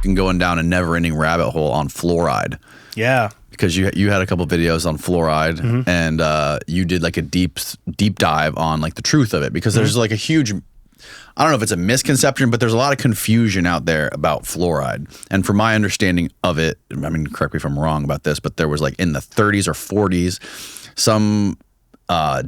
fucking going down a never-ending rabbit hole on fluoride. Yeah. Because you had a couple videos on fluoride, and you did like a deep dive on like the truth of it, because there's like a huge, I don't know if it's a misconception, but there's a lot of confusion out there about fluoride. And from my understanding of it, I mean, correct me if I'm wrong about this, but there was like in the 30s or 40s, some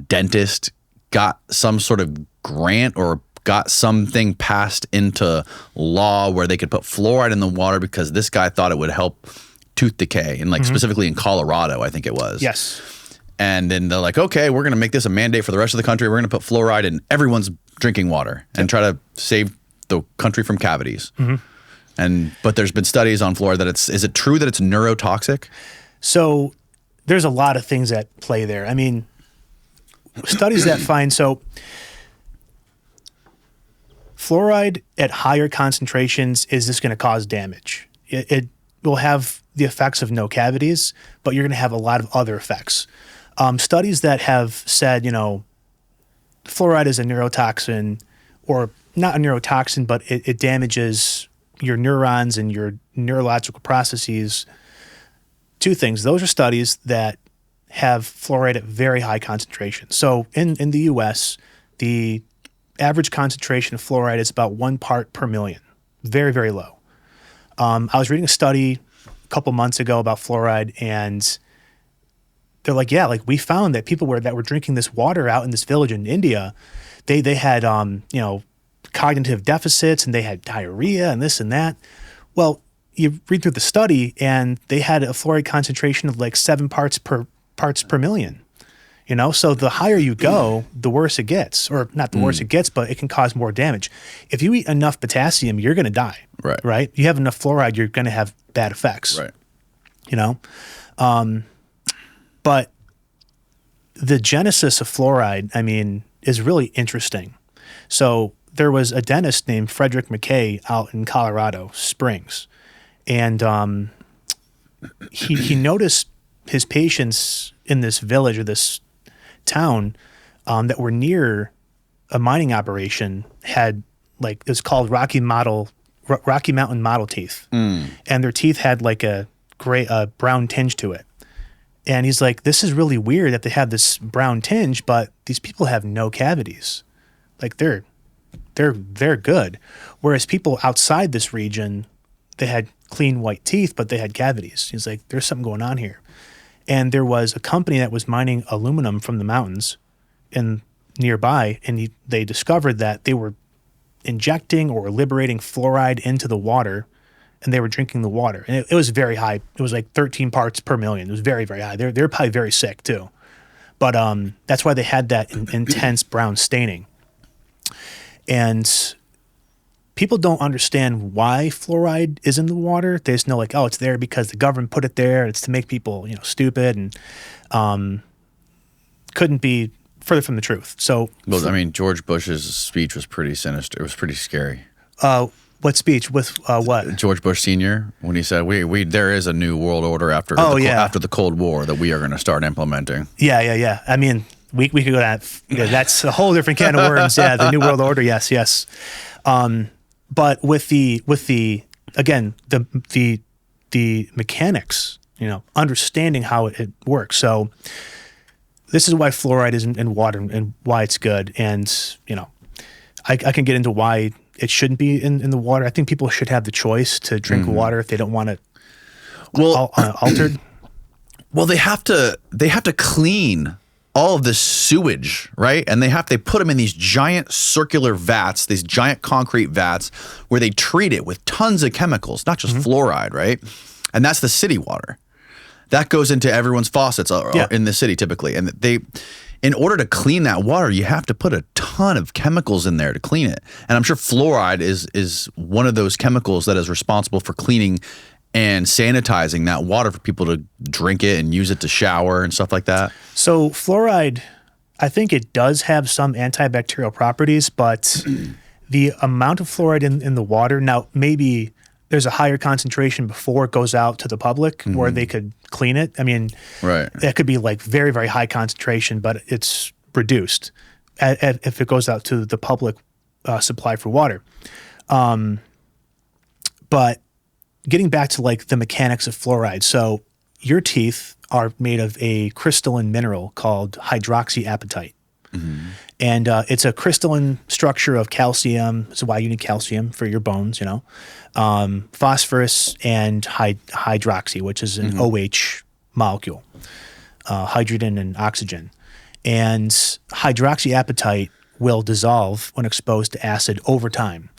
dentist got some sort of grant or got something passed into law where they could put fluoride in the water because this guy thought it would help tooth decay, and like specifically in Colorado, I think it was. Yes. And then they're like, okay, we're going to make this a mandate for the rest of the country. We're going to put fluoride in everyone's drinking water and try to save the country from cavities. But there's been studies on fluoride that is it true that it's neurotoxic? So there's a lot of things at play there. I mean, studies that find, so fluoride at higher concentrations, is this going to cause damage? It will have the effects of no cavities, but you're going to have a lot of other effects. Studies that have said, fluoride is a neurotoxin, or not a neurotoxin, but it damages your neurons and your neurological processes. Two things. Those are studies that have fluoride at very high concentration. So in the U.S., the average concentration of fluoride is about 1 part per million. Very, very low. I was reading a study a couple months ago about fluoride, and they're like, yeah, like we found that people that were drinking this water out in this village in India, they had cognitive deficits, and they had diarrhea and this and that. Well, you read through the study, and they had a fluoride concentration of like 7 parts per million. So the higher you go, the worse it gets, or not the worse it gets, but it can cause more damage. If you eat enough potassium, you're going to die. Right. You have enough fluoride, you're going to have bad effects. Right. But the genesis of fluoride, I mean, is really interesting. So there was a dentist named Frederick McKay out in Colorado Springs, and he noticed his patients in this village or this town that were near a mining operation had, like, it was called Rocky Mountain model teeth, and their teeth had like a brown tinge to it. And he's like, this is really weird that they have this brown tinge, but these people have no cavities. Like they're good. Whereas people outside this region, they had clean white teeth, but they had cavities. He's like, there's something going on here. And there was a company that was mining aluminum from the mountains nearby, and they discovered that they were injecting or liberating fluoride into the water, and they were drinking the water. And it was very high. It was like 13 parts per million. It was very, very high. They're probably very sick too. But that's why they had that intense brown staining. And people don't understand why fluoride is in the water. They just know, like, oh, it's there because the government put it there. It's to make people, stupid, and couldn't be further from the truth. So, well, I mean, George Bush's speech was pretty sinister. It was pretty scary. What speech? With what? George Bush Sr., when he said, "We there is a new world order after the Cold War that we are going to start implementing." Yeah. I mean, we could go that. That's a whole different can of worms. Yeah, the new world order. Yes. But with the mechanics, understanding how it works. So this is why fluoride is in water and why it's good. And I can get into why it shouldn't be in the water. I think people should have the choice to drink water if they don't want it altered. Well, they have to clean all of this sewage, right? And they put them in these giant circular vats, these giant concrete vats, where they treat it with tons of chemicals, not just fluoride, right? And that's the city water. That goes into everyone's faucets in the city typically. And in order to clean that water, you have to put a ton of chemicals in there to clean it. And I'm sure fluoride is one of those chemicals that is responsible for cleaning and sanitizing that water for people to drink it and use it to shower and stuff like that. So fluoride, I think it does have some antibacterial properties, but the amount of fluoride in the water, now maybe there's a higher concentration before it goes out to the public where they could clean it. I mean, that could be like very, very high concentration, but it's reduced if it goes out to the public supply for water. But getting back to like the mechanics of fluoride. So your teeth are made of a crystalline mineral called hydroxyapatite. And it's a crystalline structure of calcium. That's why you need calcium for your bones, phosphorus and hydroxy, which is an OH molecule, hydrogen and oxygen. And hydroxyapatite will dissolve when exposed to acid over time.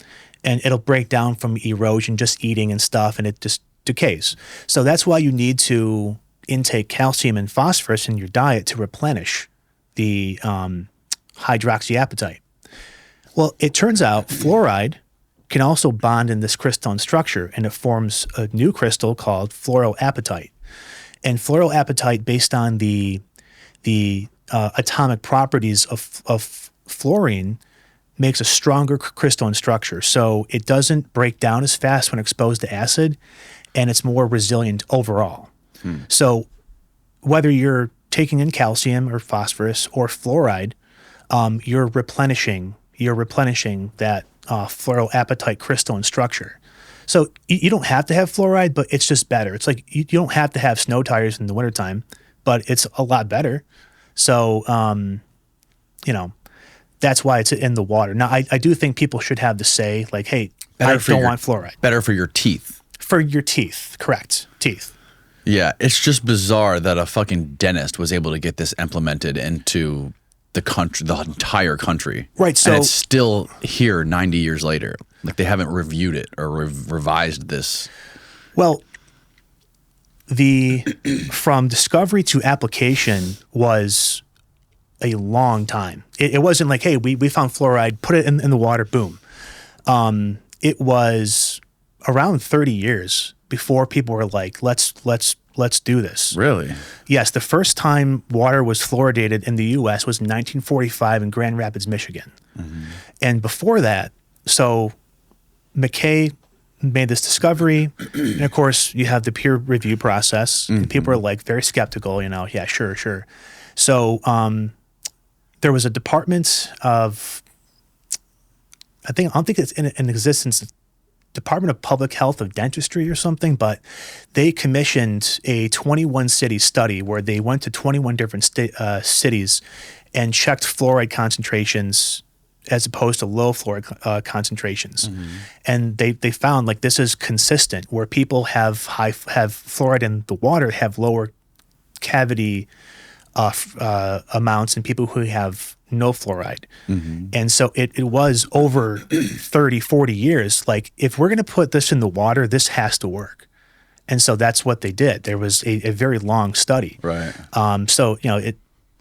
And it'll break down from erosion, just eating and stuff, and it just decays. So that's why you need to intake calcium and phosphorus in your diet to replenish the hydroxyapatite. Well, it turns out fluoride can also bond in this crystalline structure, and it forms a new crystal called fluoroapatite. And fluoroapatite, based on the atomic properties of fluorine, makes a stronger crystalline structure. So it doesn't break down as fast when exposed to acid, and it's more resilient overall. So whether you're taking in calcium or phosphorus or fluoride, you're replenishing that fluoroapatite crystalline structure. So you don't have to have fluoride, but it's just better. It's like you don't have to have snow tires in the wintertime, but it's a lot better. So, that's why it's in the water. Now, I do think people should have the say, like, hey, I don't want fluoride. Better for your teeth. For your teeth, correct. Teeth. Yeah, it's just bizarre that a fucking dentist was able to get this implemented into the country, the entire country. Right. So and it's still here 90 years later. Like they haven't reviewed it or revised this. Well, from discovery to application was a long time. It wasn't like, hey, we found fluoride, put it in the water, boom. It was around 30 years before people were like, let's do this. Really? Yes, the first time water was fluoridated in the U.S. was in 1945 in Grand Rapids, Michigan. And before that, so McKay made this discovery, and of course you have the peer review process, and people are like very skeptical, yeah, sure. So there was a department of, I don't think it's in existence, Department of Public Health of Dentistry or something, but they commissioned a 21-city study where they went to 21 different cities and checked fluoride concentrations as opposed to low fluoride concentrations. And they found like this is consistent where people have fluoride in the water have lower cavity amounts than people who have no fluoride. And so it was over 30, 40 years. Like, if we're going to put this in the water, this has to work. And so that's what they did. There was a very long study. Right. So,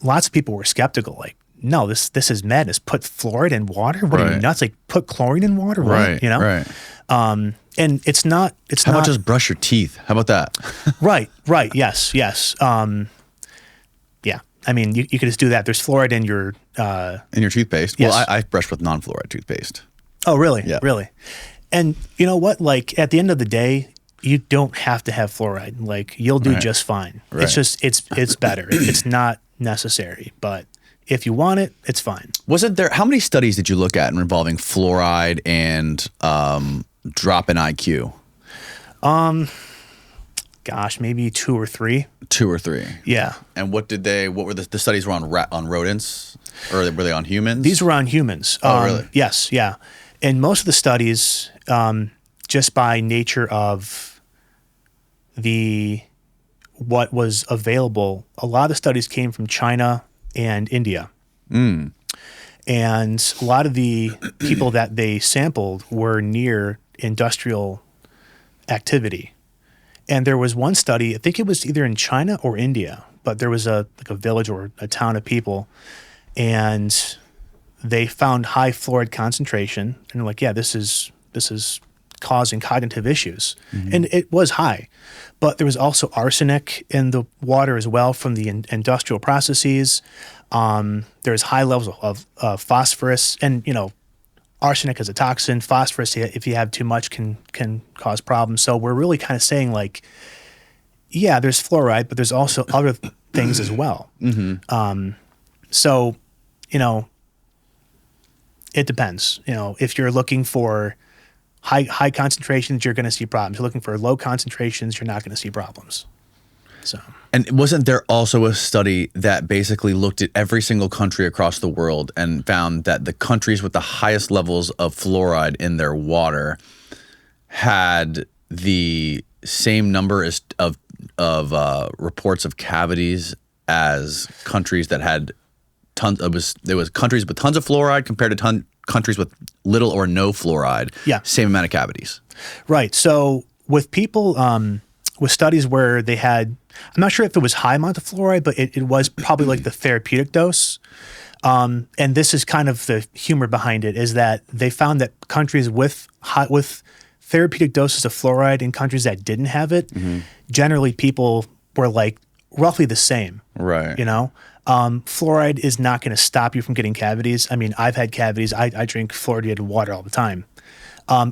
lots of people were skeptical. Like, no, this is madness. Put fluoride in water? What are you nuts? Like, put chlorine in water? Right. Right. And it's not. How about just brush your teeth? How about that? Right. Yes. Yeah. I mean, you could just do that. There's fluoride in your toothpaste. Yes. Well, I brush with non-fluoride toothpaste. Oh, really? Yeah. Really. And you know what? Like, at the end of the day, you don't have to have fluoride. Like, you'll do just fine. Right. It's just it's better. It's not necessary, but if you want it, it's fine. Wasn't there? How many studies did you look at involving fluoride and drop in IQ? Gosh, maybe 2 or 3. 2 or 3. Yeah. And what were the studies were on rodents, or were they on humans? These were on humans. Oh, really? Yes, yeah. And most of the studies, just by nature of what was available, a lot of the studies came from China and India. And a lot of the people that they sampled were near industrial activity. And there was one study, I think it was either in China or India, but there was a village or a town of people, and they found high fluoride concentration, and they're like, yeah, this is causing cognitive issues. And it was high, but there was also arsenic in the water as well from the industrial processes. There's high levels of phosphorus, and arsenic is a toxin. Phosphorus, if you have too much, can cause problems. So we're really kind of saying, like, yeah, there's fluoride, but there's also other things as well. So, it depends. If you're looking for High concentrations, you're going to see problems. You're looking for low concentrations, you're not going to see problems. So. And wasn't there also a study that basically looked at every single country across the world and found that the countries with the highest levels of fluoride in their water had the same number of reports of cavities as countries that had tons? There was countries with tons of fluoride compared to countries with little or no fluoride. Yeah, same amount of cavities. Right. So with people, with studies where they had, I'm not sure if it was high amount of fluoride, but it was probably like the therapeutic dose. And this is kind of the humor behind it, is that they found that countries with therapeutic doses of fluoride in countries that didn't have it, generally people were like roughly the same. Right. Fluoride is not going to stop you from getting cavities. I mean, I've had cavities. I drink fluoridated water all the time.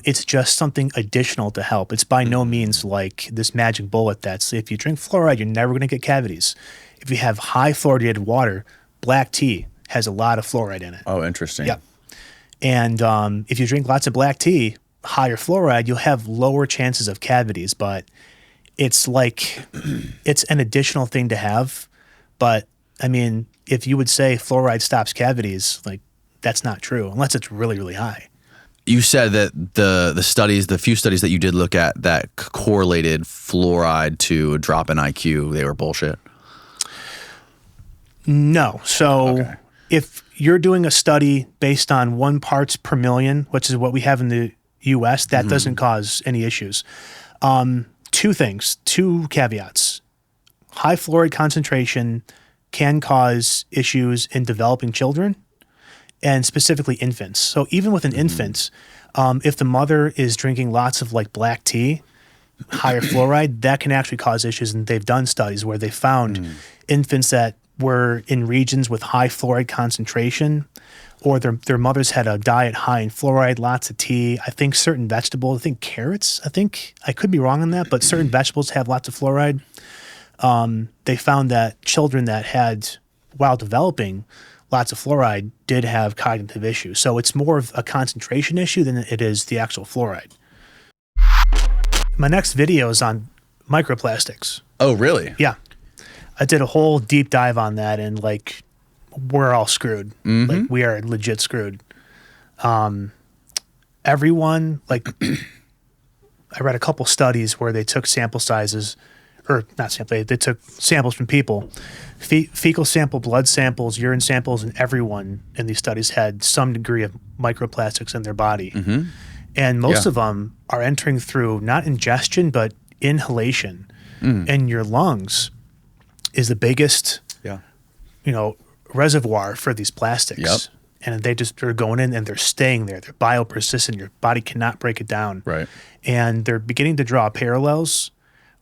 It's just something additional to help. It's by no means like this magic bullet that's if you drink fluoride, you're never going to get cavities. If you have high fluoridated water, black tea has a lot of fluoride in it. Oh, interesting. Yep. And if you drink lots of black tea, higher fluoride, you'll have lower chances of cavities. But it's like it's an additional thing to have. But I mean, if you would say fluoride stops cavities, like that's not true unless it's really, really high. You said that the few studies that you did look at that correlated fluoride to a drop in IQ, they were bullshit. No. So if you're doing a study based on 1 parts per million, which is what we have in the U.S., that doesn't cause any issues. 2 things, 2 caveats. High fluoride concentration can cause issues in developing children, and specifically infants. So even with an infant, if the mother is drinking lots of like black tea, higher fluoride, that can actually cause issues. And they've done studies where they found infants that were in regions with high fluoride concentration, or their mothers had a diet high in fluoride, lots of tea. I think certain vegetables, I think carrots, I could be wrong on that, but certain vegetables have lots of fluoride. They found that children that had, while developing, lots of fluoride did have cognitive issues. So it's more of a concentration issue than it is the actual fluoride. My next video is on microplastics. Oh, really? Yeah. I did a whole deep dive on that, and like we're all screwed. Like we are legit screwed. Everyone, like I read a couple studies where they took sample sizes, or not sample, they took samples from people, fecal sample, blood samples, urine samples, and everyone in these studies had some degree of microplastics in their body. And most of them are entering through not ingestion, but inhalation. And your lungs is the biggest, reservoir for these plastics. And they're going in and they're staying there. They're biopersistent. Your body cannot break it down. Right. And they're beginning to draw parallels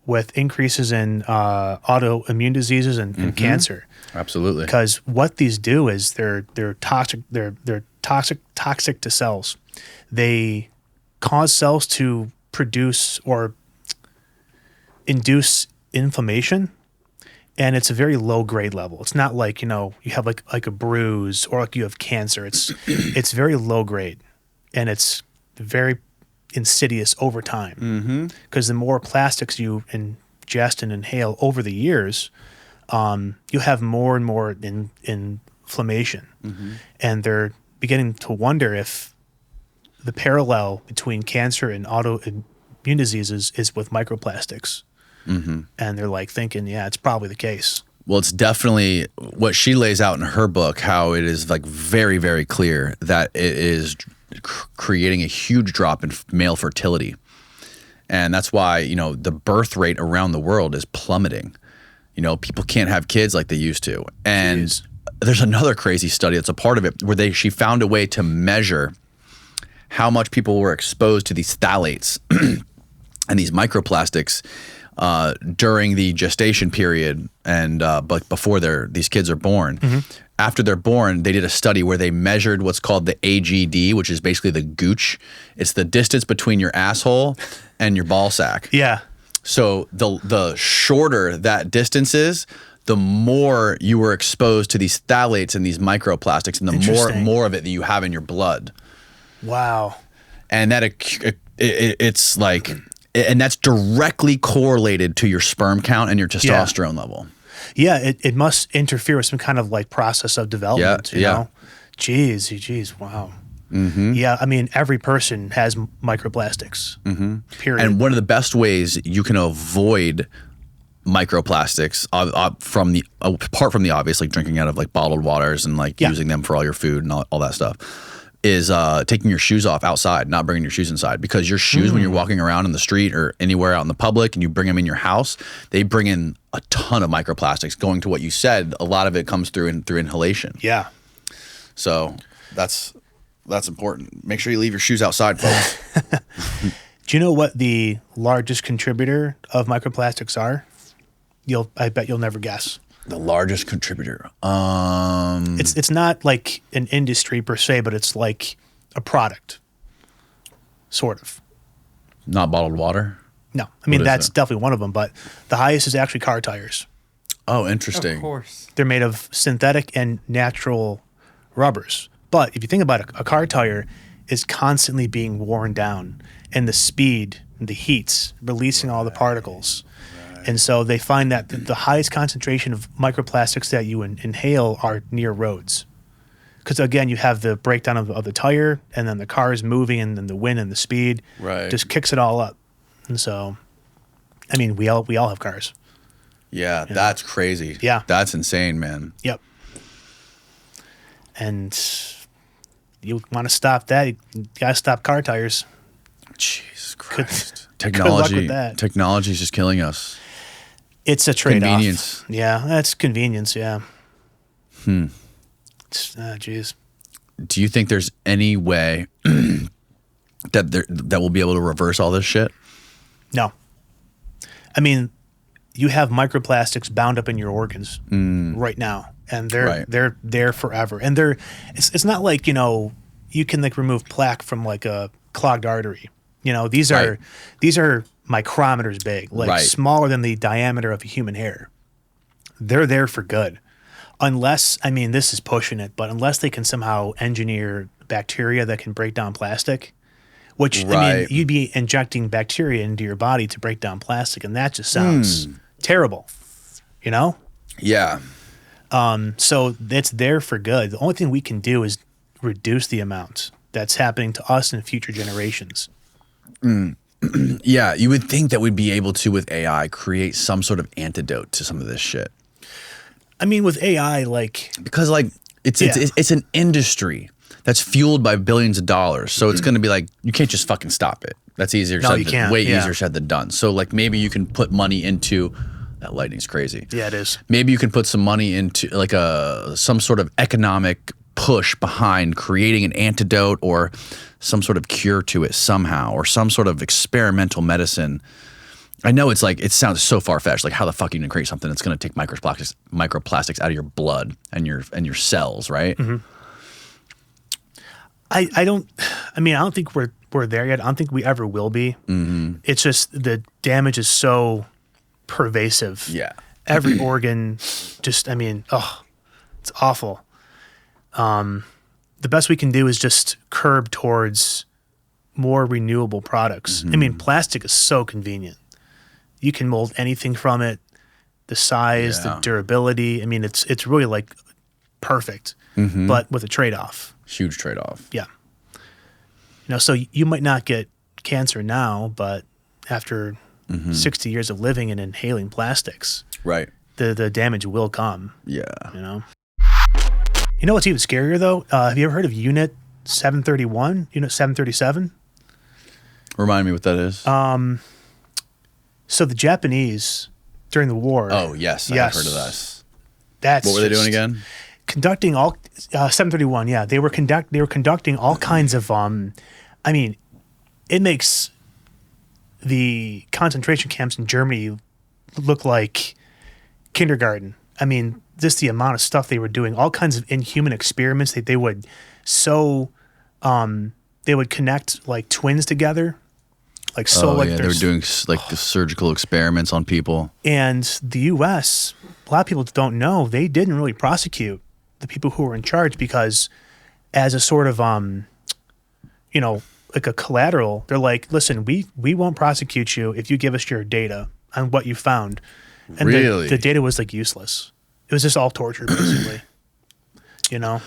with increases in autoimmune diseases and cancer. Absolutely. Because what these do is they're toxic. They're toxic to cells. They cause cells to produce or induce inflammation, and it's a very low grade level. It's not like you have like a bruise or like you have cancer. It's very low grade, and it's very insidious over time, because the more plastics you ingest and inhale over the years, you have more and more inflammation. And they're beginning to wonder if the parallel between cancer and autoimmune diseases is with microplastics. And they're like thinking, yeah, it's probably the case. Well, it's definitely what she lays out in her book, how it is like very, very clear that it is creating a huge drop in male fertility. And that's why, the birth rate around the world is plummeting. People can't have kids like they used to. And there's another crazy study that's a part of it where she found a way to measure how much people were exposed to these phthalates and these microplastics during the gestation period, and but before these kids are born. After they're born, they did a study where they measured what's called the AGD, which is basically the gooch. It's the distance between your asshole and your ball sack. Yeah. So the shorter that distance is, the more you were exposed to these phthalates and these microplastics, and the more of it that you have in your blood. Wow. And that it's like, and that's directly correlated to your sperm count and your testosterone level. Yeah, it must interfere with some kind of like process of development. You know? Jeez, wow. Yeah, I mean, every person has microplastics. Period. And one of the best ways you can avoid microplastics apart from the obvious, like drinking out of like bottled waters and like using them for all your food and all that stuff, is taking your shoes off outside, not bringing your shoes inside, because your shoes, when you're walking around in the street or anywhere out in the public and you bring them in your house, they bring in a ton of microplastics. Going to what you said, a lot of it comes through inhalation. Yeah. So that's important. Make sure you leave your shoes outside, folks. Do you know what the largest contributor of microplastics are? I bet you'll never guess. The largest contributor. It's not like an industry per se, but it's like a product, sort of. Not bottled water? No, I mean that's definitely one of them, but the highest is actually car tires. Oh, interesting. Of course. They're made of synthetic and natural rubbers. But if you think about it, a car tire is constantly being worn down, and the speed, the heats, releasing all the particles. And so they find that the highest concentration of microplastics that you inhale are near roads. Because again, you have the breakdown of the tire, and then the car is moving, and then the wind and the speed just kicks it all up. And so, I mean, we all have cars. Yeah, that's crazy. Yeah. That's insane, man. Yep. And you want to stop that, you got to stop car tires. Jesus Christ. Good luck with Technology. that. Technology is just killing us. It's a trade-off. Convenience. Yeah, that's convenience, yeah. Jeez. Do you think there's any way that we'll be able to reverse all this shit? No. I mean, you have microplastics bound up in your organs right now, and they're there forever. And it's not like, you know, you can like remove plaque from like a clogged artery. You know, these are micrometers big, like smaller than the diameter of a human hair. They're there for good. Unless, I mean, this is pushing it, but unless they can somehow engineer bacteria that can break down plastic, which, I mean, you'd be injecting bacteria into your body to break down plastic, and that just sounds terrible, you know? Yeah. So it's there for good. The only thing we can do is reduce the amount that's happening to us and future generations. Yeah, you would think that we'd be able to, with AI, create some sort of antidote to some of this shit. I mean, with AI, like... Because, like, it's an industry that's fueled by billions of dollars. So it's going to be like, you can't just fucking stop it. That's easier said way easier said than done. So, like, maybe you can put money into... That lightning's crazy. Yeah, it is. Maybe you can put some money into, like, some sort of economic push behind creating an antidote or some sort of cure to it somehow, or some sort of experimental medicine. I know it's like, it sounds so far-fetched, like how the fuck are you gonna create something that's gonna take microplastics out of your blood and your cells, right? I don't think we're there yet. I don't think we ever will be. It's just the damage is so pervasive. Yeah. Every organ just, I mean, it's awful. The best we can do is just curb towards more renewable products. I mean, plastic is so convenient. You can mold anything from it, the size, the durability. I mean, it's really like perfect, but with a trade-off. Huge trade-off. Yeah. You know, so you might not get cancer now, but after 60 years of living and inhaling plastics, the damage will come. Yeah. You know? You know what's even scarier, though? Have you ever heard of Unit 731, Unit 737? Remind me what that is. So the Japanese, during the war... Oh, yes. I've heard of this. What were they doing again? Conducting all... 731, yeah. They were conducting all kinds of... I mean, it makes the concentration camps in Germany look like kindergarten. I mean, just the amount of stuff they were doing, all kinds of inhuman experiments that they would they would connect like twins together. Like so, like they were doing like the surgical experiments on people. And the U.S., a lot of people don't know, they didn't really prosecute the people who were in charge because, as a sort of like a collateral. They're like, listen, we won't prosecute you if you give us your data on what you found. And Really? the data was like useless. It was just all torture, basically. You know?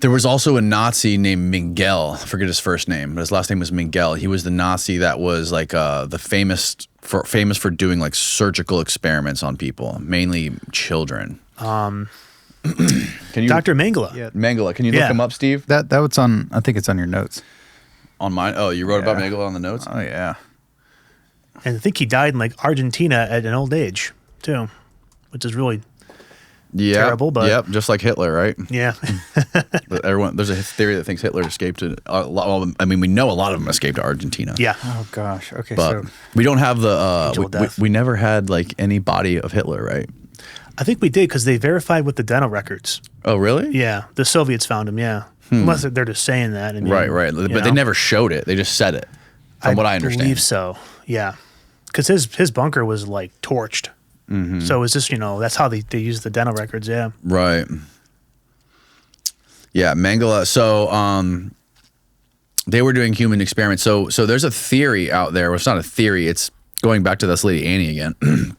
There was also a Nazi named Miguel. I forget his first name, but his last name was Miguel. He was the Nazi that was like the famous for doing like surgical experiments on people, mainly children. Can you, Dr. Mengele. Yeah. Mengele? Can you look him up, Steve? That was on. I think it's on your notes. On mine? Oh, you wrote about Yeah. Mengele on the notes? Oh yeah. And I think he died in like Argentina at an old age, too, which is really Yeah. terrible, but- Yep, just like Hitler, right? Yeah. But everyone, there's a theory that thinks Hitler escaped to. I mean, we know a lot of them escaped to Argentina. Yeah. Oh gosh. Okay. But So we don't have the. Angel of death. We never had like any body of Hitler, right? I think we did because they verified with the dental records. Oh, really? Yeah. The Soviets found him. Yeah. Unless they're just saying that. I mean, Right. But you they know. never showed it. They just said it. From what I understand. believe so. Yeah. Because his bunker was like torched. Mm-hmm. So it was just, that's how they used the dental records. Yeah. Right. Yeah, Mengele. So they were doing human experiments. So there's a theory out there. Well, it's not a theory. It's going back to this lady Annie again.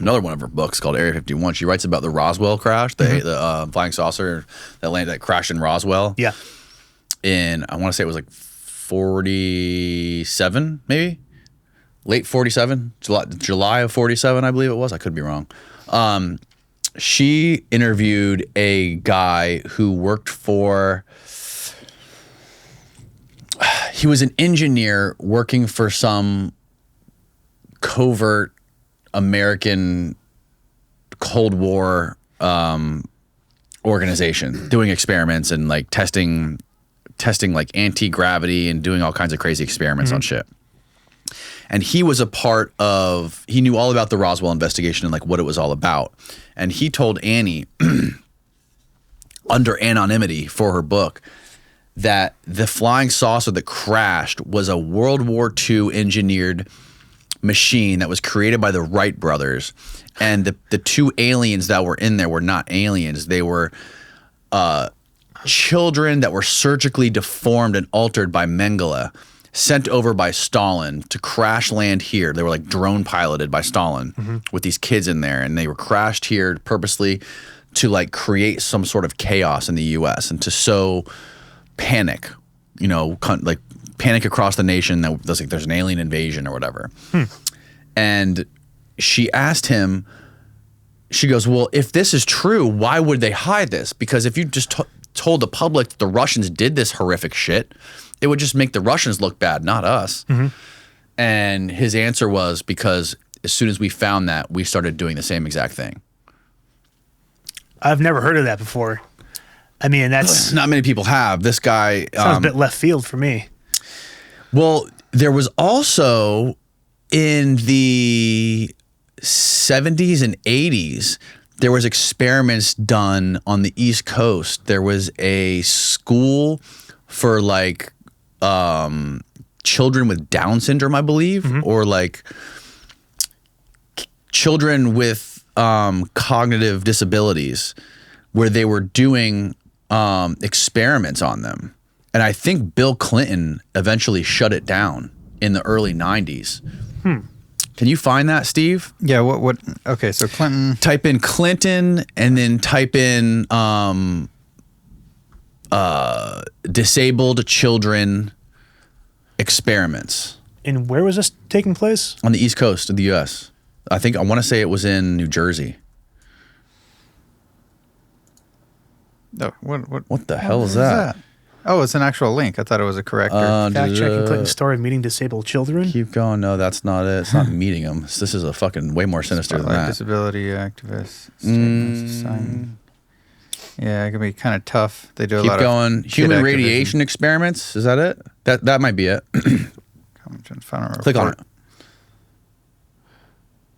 Another one of her books called Area 51. She writes about the Roswell crash, the flying saucer that crashed in Roswell. Yeah. In, I want to say it was like 47, maybe late 47, July of 47, I believe it was. I could be wrong. She interviewed a guy who worked for, he was an engineer working for some covert American Cold War organization doing experiments and like testing like anti-gravity and doing all kinds of crazy experiments on shit. And he was he knew all about the Roswell investigation and like what it was all about. And he told Annie under anonymity for her book that the flying saucer that crashed was a World War II engineered machine that was created by the Wright brothers. And the two aliens that were in there were not aliens. They were children that were surgically deformed and altered by Mengele, sent over by Stalin to crash land here. They were like drone piloted by Stalin with these kids in there, and they were crashed here purposely to like create some sort of chaos in the U.S. and to sow panic, like panic across the nation that there's an alien invasion or whatever. And she asked him, she goes, well, if this is true, why would they hide this? Because if you just told the public that the Russians did this horrific shit, it would just make the Russians look bad, not us. And his answer was because as soon as we found that, we started doing the same exact thing. I've never heard of that before. I mean, that's Not many people have. This guy sounds a bit left field for me. Well, there was also in the 70s and 80s, there was experiments done on the East Coast. There was a school for like children with Down syndrome, I believe, or like children with cognitive disabilities, where they were doing experiments on them. And I think Bill Clinton eventually shut it down in the early 90s. Can you find that, Steve? yeah. What? Okay. So Clinton. Type in Clinton and then type in disabled children experiments And where was this taking place? on the East Coast of the U.S. I want to say it was in New Jersey. Oh, What the hell is that? Oh, it's an actual link. I thought it was a corrector. Fact checking Clinton's story of meeting disabled children. Keep going. No, that's not it. It's not meeting them. This is a fucking way more sinister than Spotlight that. disability activists. Statements assigned. Yeah, it can be kind of tough. They do a Keep lot going. of kid Human activism. radiation experiments. Is that it? That might be it. Click on it.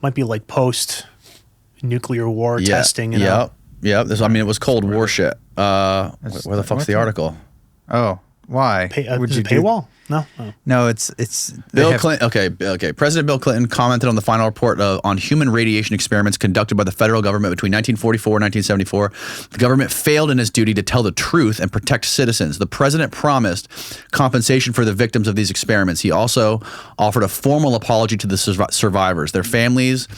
Might be like post nuclear war testing. Yep. It was Cold War shit. Where the fuck's what's the that? article? Oh, Why? Is it paywall? No. Oh. No, it's Bill Clinton. Okay. President Bill Clinton commented on the final report on human radiation experiments conducted by the federal government between 1944 and 1974. The government failed in its duty to tell the truth and protect citizens. The president promised compensation for the victims of these experiments. He also offered a formal apology to the survivors, their families,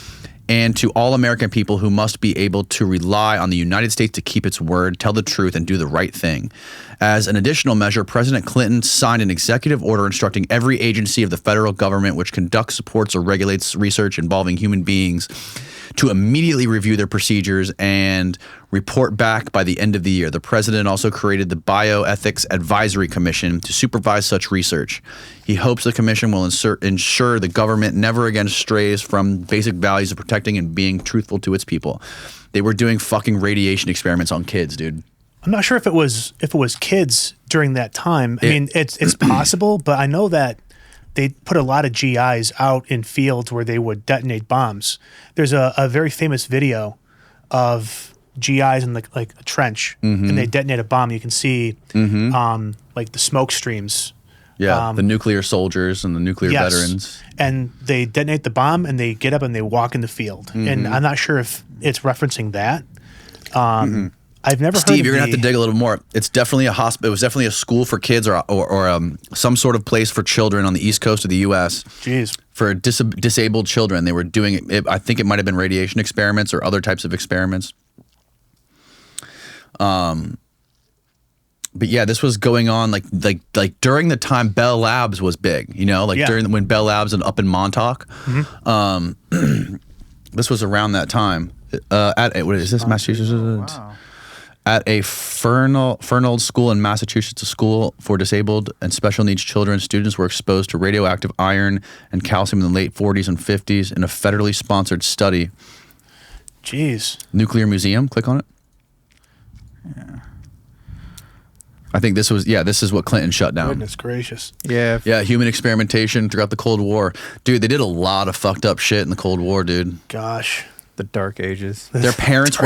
and to all American people who must be able to rely on the United States to keep its word, tell the truth, and do the right thing. As an additional measure, President Clinton signed an executive order instructing every agency of the federal government which conducts, supports, or regulates research involving human beings to immediately review their procedures and report back by the end of the year. The president also created the Bioethics Advisory Commission to supervise such research. He hopes the commission will ensure the government never again strays from basic values of protecting and being truthful to its people. They were doing fucking radiation experiments on kids, dude. I'm not sure if it was kids during that time. I mean, it's possible, but I know that they put a lot of GIs out in fields where they would detonate bombs. There's a very famous video of GIs in like a trench, and they detonate a bomb. You can see like the smoke streams. Yeah, the nuclear soldiers and the nuclear veterans. And they detonate the bomb, and they get up and they walk in the field. And I'm not sure if it's referencing that. I've never heard. Steve, you're gonna have to dig a little more. It's definitely a hospital. It was definitely a school for kids, or some sort of place for children on the East Coast of the U.S. Jeez. For disabled children. They were doing it. I think it might have been radiation experiments or other types of experiments. But yeah, this was going on like during the time Bell Labs was big. You know, during when Bell Labs and up in Montauk. This was around that time. What is this, Massachusetts? Wow. At a Fernald School in Massachusetts, a school for disabled and special needs children, students were exposed to radioactive iron and calcium in the late 40s and 50s in a federally sponsored study. Jeez. Nuclear Museum, click on it. Yeah. I think this is what Clinton shut down. Goodness gracious. Yeah. Yeah, human experimentation throughout the Cold War. Dude, they did a lot of fucked up shit in the Cold War, dude. Gosh. The Dark Ages. Their parents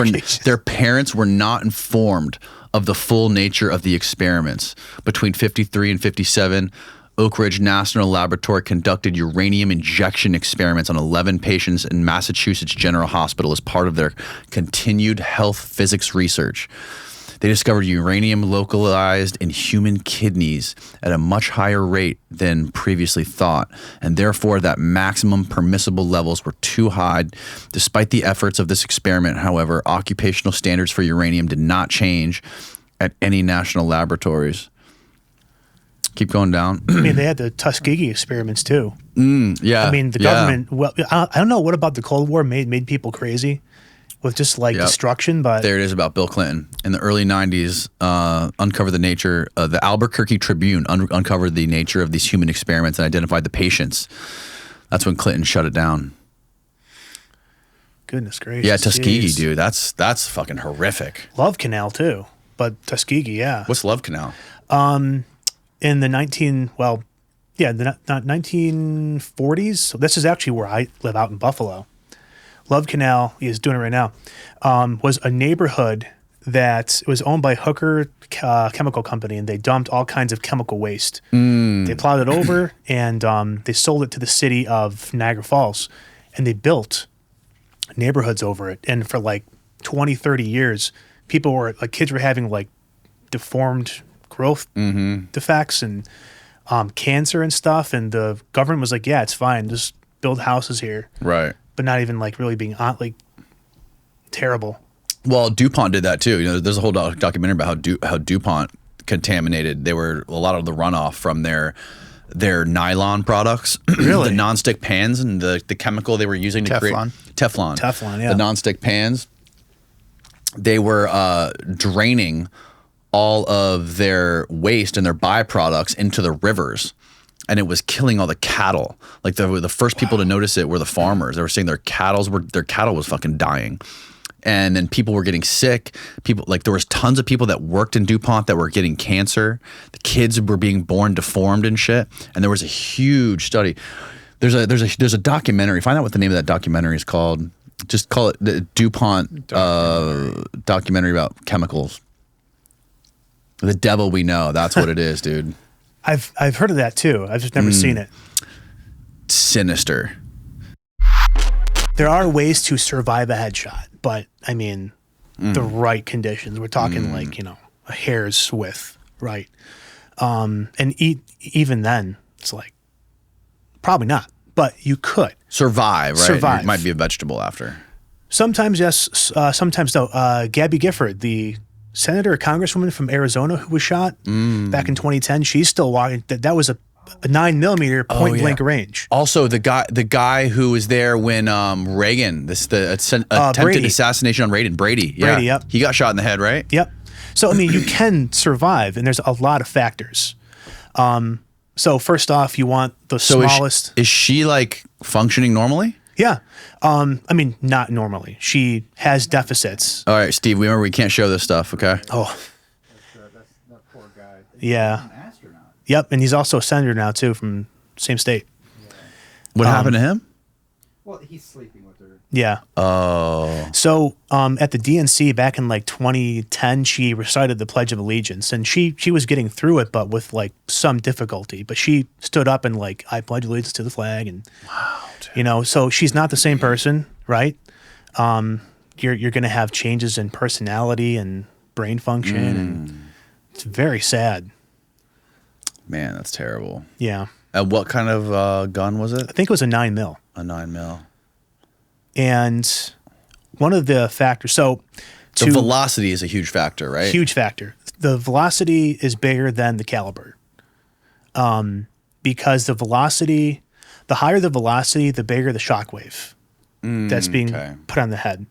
were not informed of the full nature of the experiments. Between 53 and 57, Oak Ridge National Laboratory conducted uranium injection experiments on 11 patients in Massachusetts General Hospital as part of their continued health physics research. They discovered uranium localized in human kidneys at a much higher rate than previously thought, and therefore that maximum permissible levels were too high. Despite the efforts of this experiment, however, occupational standards for uranium did not change at any national laboratories. Keep going down. I mean, they had the Tuskegee experiments too. Yeah. I mean, the government, well, I don't know what about the Cold War made people crazy with just destruction, but there it is about Bill Clinton. In the early 90s, uncovered the nature, the Albuquerque Tribune uncovered the nature of these human experiments and identified the patients. That's when Clinton shut it down. Goodness gracious. Yeah, Tuskegee, Jeez. dude. That's fucking horrific. Love Canal too, but Tuskegee, yeah. What's Love Canal? In the 1940s, so this is actually where I live, out in Buffalo. Love Canal, he is doing it right now, was a neighborhood that was owned by Hooker Chemical Company, and they dumped all kinds of chemical waste. They plowed it over, and they sold it to the city of Niagara Falls, and they built neighborhoods over it. And for like 20, 30 years, kids were having like deformed growth defects and cancer and stuff, and the government was like, yeah, it's fine, just build houses here. Right. But not even like really being terrible. Well, DuPont did that too. You know, there's a whole documentary about how DuPont contaminated. They were a lot of the runoff from their nylon products. Really? The nonstick pans and the chemical they were using to create Teflon. Teflon, yeah. The nonstick pans. They were draining all of their waste and their byproducts into the rivers. And it was killing all the cattle. Like the first people to notice it were the farmers. They were saying their cattle was fucking dying. And then people were getting sick. There was tons of people that worked in DuPont that were getting cancer. The kids were being born deformed and shit. And there was a huge study. There's a documentary. Find out what the name of that documentary is called. Just call it the DuPont documentary about chemicals. The devil we know. That's what it is, dude. I've heard of that too. I've just never seen it. Sinister. There are ways to survive a headshot, but I mean, the right conditions. We're talking like, a hair's width, right? Even then, it's like, probably not, but you could. Survive, right? Survive. You might be a vegetable after. Sometimes yes, sometimes no. Gabby Gifford, the senator or congresswoman from Arizona who was shot back in 2010, she's still walking. That was a 9mm point blank range. Also, the guy who was there when Reagan, attempted Brady. assassination on Reagan, Brady. Yeah. Brady, yep. He got shot in the head, right? Yep. So I mean, you can survive, and there's a lot of factors. So first off, you want the smallest. Is she like functioning normally? Yeah. I mean, not normally. She has deficits. All right, Steve. Remember, we can't show this stuff. Okay. Oh. That's that poor guy. Yeah. He's an astronaut. Yep, and he's also a senator now too, from same state. What happened to him? Well, he's sleeping with her. Yeah. Oh. So at the DNC back in like 2010, she recited the Pledge of Allegiance, and she was getting through it, but with like some difficulty. But she stood up and like, I pledge allegiance to the flag, and so she's not the same person, right? You're going to have changes in personality and brain function, and it's very sad. Man, that's terrible. Yeah. And what kind of gun was it? I think it was a 9mm. A 9mm. And one of the factors, so The velocity is a huge factor, right? huge factor. The velocity is bigger than the caliber, because the higher the velocity, the bigger the shock wave that's being put on the head.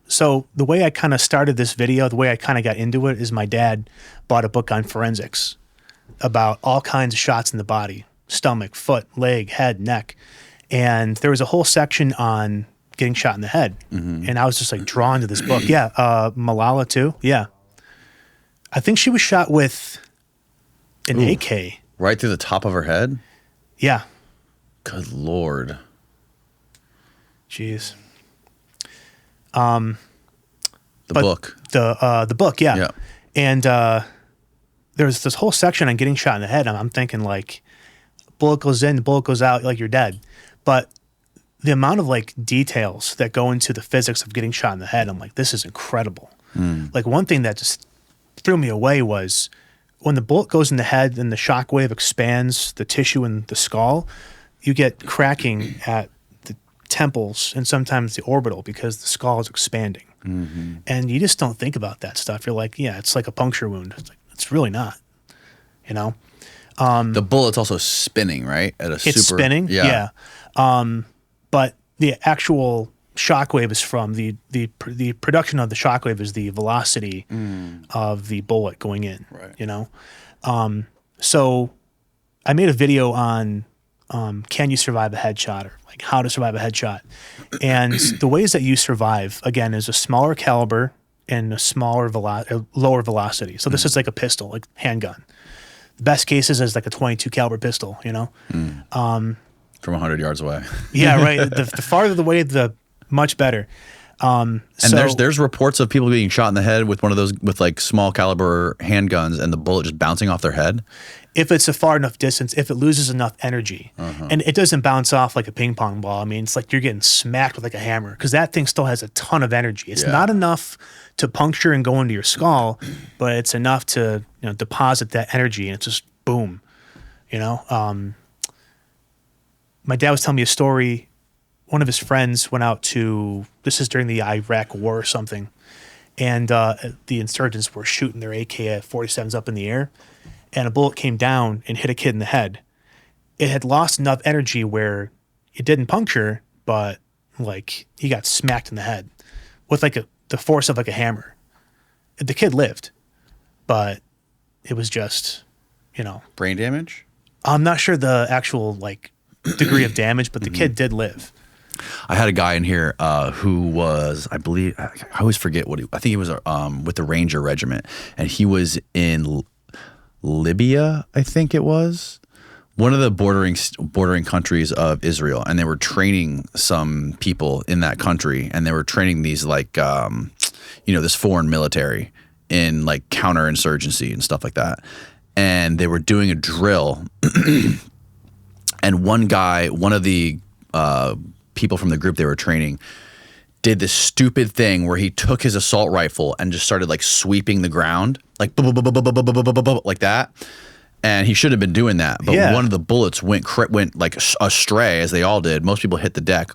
So the way I kind of started this video, the way I kind of got into it, is my dad bought a book on forensics about all kinds of shots in the body: stomach, foot, leg, head, neck. And there was a whole section on getting shot in the head. And I was just like drawn to this book. Yeah. Malala too. Yeah. I think she was shot with an AK. Right through the top of her head? Yeah. Good Lord. Jeez. The book. The book. Yeah. Yeah. And there's this whole section on getting shot in the head. And I'm thinking like, bullet goes in, bullet goes out, like you're dead. But the amount of like details that go into the physics of getting shot in the head, I'm like, this is incredible. Like one thing that just threw me away was when the bullet goes in the head and the shock wave expands the tissue in the skull, you get cracking at the temples and sometimes the orbital because the skull is expanding. And you just don't think about that stuff. You're like, yeah, it's like a puncture wound. It's like, it's really not, The bullet's also spinning, right? It's spinning, yeah. But the actual shockwave is from the production of the shockwave is the velocity of the bullet going in. Right. So I made a video on can you survive a headshot, or like how to survive a headshot, and the ways that you survive again is a smaller caliber and a lower velocity. So this is like a pistol, like handgun. The best cases is like a 22 caliber pistol, From 100 yards away. Yeah, right. The farther away, the much better. And there's reports of people getting shot in the head with one of those, with like small caliber handguns, and the bullet just bouncing off their head. If it's a far enough distance, if it loses enough energy, and it doesn't bounce off like a ping pong ball. I mean, it's like you're getting smacked with like a hammer, because that thing still has a ton of energy. It's not enough to puncture and go into your skull, but it's enough to deposit that energy, and it's just boom. My dad was telling me a story. One of his friends went out to, this is during the Iraq War or something, and the insurgents were shooting their AK-47s up in the air, and a bullet came down and hit a kid in the head. It had lost enough energy where it didn't puncture, but like he got smacked in the head with like the force of like a hammer. The kid lived, but it was just, Brain damage? I'm not sure the actual like degree of damage, but the kid did live. I had a guy in here who was, I believe, I always forget I think he was with the Ranger Regiment, and he was in Libya, I think it was, one of the bordering countries of Israel, and they were training some people in that country, and they were training these like, this foreign military, in like counterinsurgency and stuff like that. And they were doing a drill, and one of the people from the group they were training did this stupid thing where he took his assault rifle and just started like sweeping the ground, like like that. And he should have been doing that, but one of the bullets went like astray, as they all did. Most people hit the deck.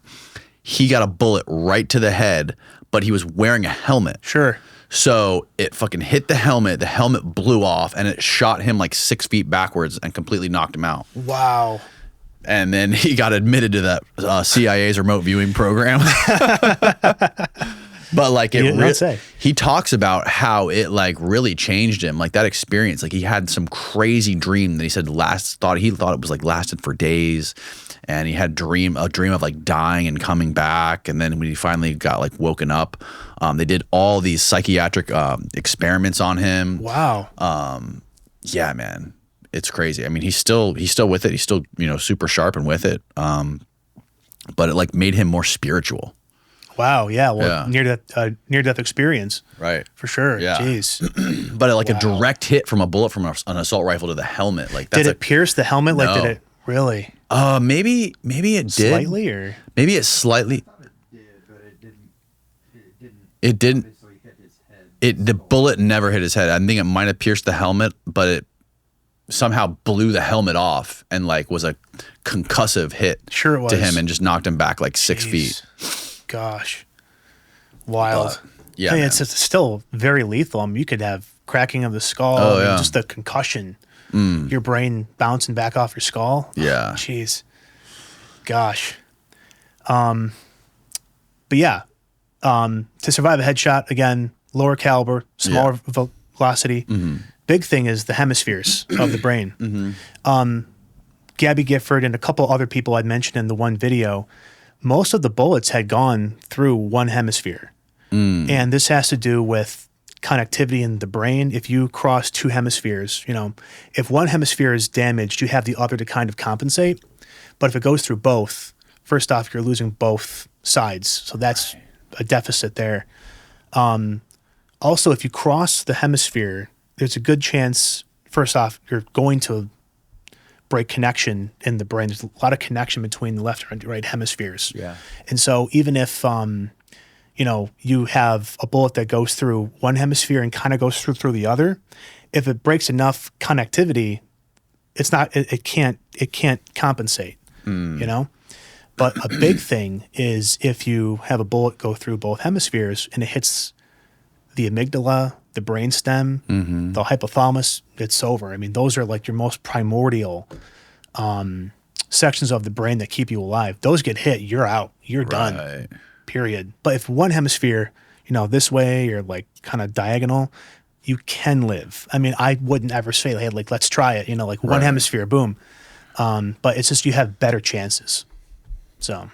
He got a bullet right to the head, but he was wearing a helmet. Sure. So it fucking hit the helmet. The helmet blew off, and it shot him like 6 feet backwards and completely knocked him out. Wow. And then he got admitted to that CIA's remote viewing program. But like he talks about how it like really changed him, like that experience. Like he had some crazy dream that he said he thought it was like lasted for days, and he had a dream of like dying and coming back. And then when he finally got like woken up, they did all these psychiatric experiments on him. Wow. Yeah, man, it's crazy. I mean, he's still with it. He's still super sharp and with it. But it like made him more spiritual. Wow. Yeah. Well, near death experience. Right. For sure. Yeah. Jeez. But like a direct hit from a bullet from an assault rifle to the helmet. Like that's did it pierce the helmet? No. Like did it really? Maybe it did. Slightly, or maybe it slightly. It didn't. The bullet never hit his head. I think it might have pierced the helmet, but it somehow blew the helmet off and like was a concussive hit Sure it was. to him and just knocked him back like 6 feet. Gosh. Wild. Yeah, I mean, man. it's still very lethal. I mean, you could have cracking of the skull, and just the concussion, your brain bouncing back off your skull. Yeah. Jeez. Gosh. But yeah, to survive a headshot, again, lower caliber, smaller velocity. Big thing is the hemispheres of the brain. Gabby Gifford and a couple other people I'd mentioned in the one video, most of the bullets had gone through one hemisphere. And this has to do with connectivity in the brain. If you cross two hemispheres, if one hemisphere is damaged, you have the other to kind of compensate. But if it goes through both, first off, you're losing both sides. So that's a deficit there. Also, if you cross the hemisphere, there's a good chance, first off, you're going to break connection in the brain. There's a lot of connection between the left and right hemispheres. Yeah. And so even if, you have a bullet that goes through one hemisphere and kind of goes through the other, if it breaks enough connectivity, it can't compensate, But a big thing is if you have a bullet go through both hemispheres and it hits the amygdala, the brainstem, the hypothalamus, it's over. I mean, those are like your most primordial sections of the brain that keep you alive. Those get hit, you're out. You're done. Period. But if one hemisphere, this way or like kind of diagonal, you can live. I mean, I wouldn't ever say, hey, like, let's try it, like one hemisphere, boom. But it's just you have better chances. So.